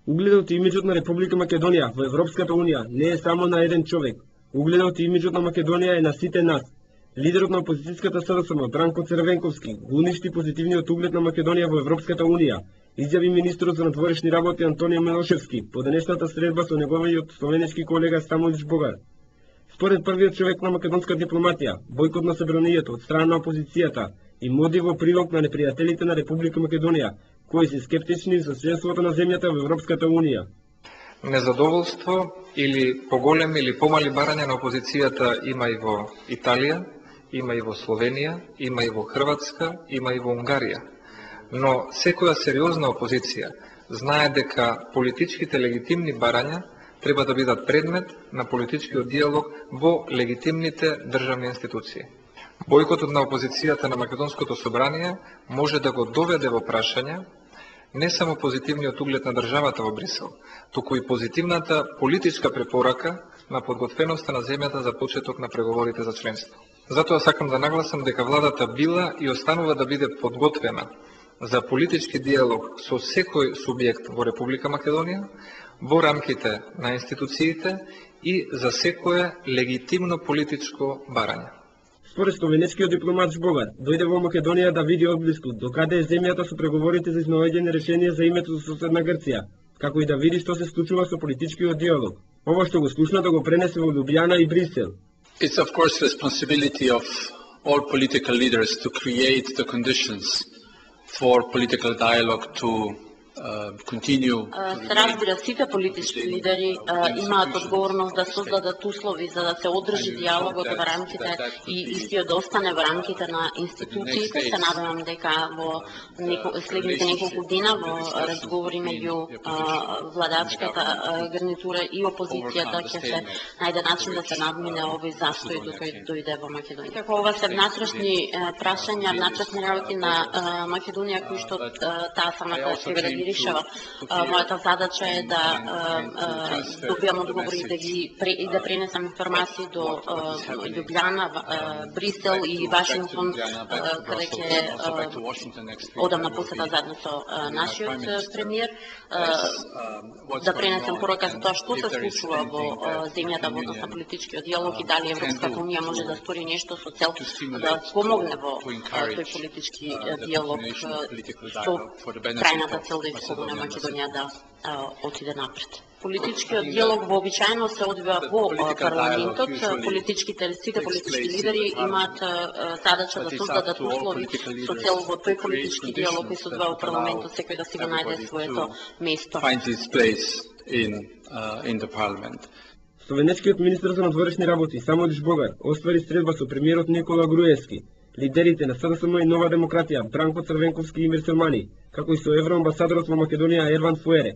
Угледот и имиджот на Република Македонија во Европската Унија не е само на еден човек. Угледот и имиджот на Македонија е на сите нас. Лидерот на опозицијската СДСМ, Бранко Црвенковски, го уништи позитивниот углед на Македонија во Европската Унија, изјави министрот за надворешни работи Антонио Милошевски по денешната средба со неговиот словенечки колега Стамолич Богар. Според првиот човек на македонска дипломатија, бојкот на собранието од страна на опозицијата им оди во прилог на непријателите на Република Македонија, кои се скептични за членството на земјата во Европската Унија. Незадоволство или поголеми или помали барања на опозицијата има и во Италија, има и во Словенија, има и во Хрватска, има и во Унгарија. Но секоја сериозна опозиција знае дека политичките легитимни барања треба да бидат предмет на политичкиот диалог во легитимните државни институции. Бојкотот на опозицијата на Македонското собрание може да го доведе во прашање не само позитивниот углед на државата во Брисел, туку и позитивната политичка препорака на подготвеноста на земјата за почеток на преговорите за членство. Затоа сакам да нагласам дека владата била и останува да биде подготвена за политички диалог со секој субјект во Република Македонија, во рамките на институциите и за секое легитимно политичко барање. Според словенечкиот дипломат Богар, дојде во Македонија да види одблиску докаде е земјата со преговорите за изнаоѓање решение за името за соседна Грција, како и да види што се случува со политичкиот диалог. Ова што го слушна да го пренесе во Лјубљана и Брисел. It's of course responsibility of all political leaders to create the conditions for political dialogue to continue. Се разбира, сите политички лидери имаат одговорност да создадат услови за да се одржи диалогот во рамките и истиот да остане во рамките на институциите. Се надевам дека во следните неколку дена во разговори меѓу владачката гарнитура и опозицијата ќе се најде начин да се надмине овој застој кој дојде во Македонија. Како ова се внатрешни прашања, внатрешни работи на Македонија кои што таа самата ќе ги решава. Мојата задача е да добијам одговори и да пренесам информации до Лјубљана, Брисел и Вашингтон, каде ќе одам на посета заедно со нашиот премиер, да пренесам порака за тоа што се случува во земјата во однос на политичкиот диалог и дали Европската Унија може да стори нешто со цел да помогне во тој политички диалог со крајната цел да на Македонија да отиде напред. Политичкиот диалог вообичаено се одвива во парламентот. Сите политички лидери имаат задача да создадат услови со цел во тој политички диалог кој се одвива во парламентот секој да си го најде своето место. Словенечкиот министер за надворешни работи Стамолич Богар оствари средба со премиерот Никола Груевски, лидерите на СДСМ и Нова демократија Бранко Црвенковски и Мир Селмани, како и со евроамбасадорот во Македонија Ерван Фуере.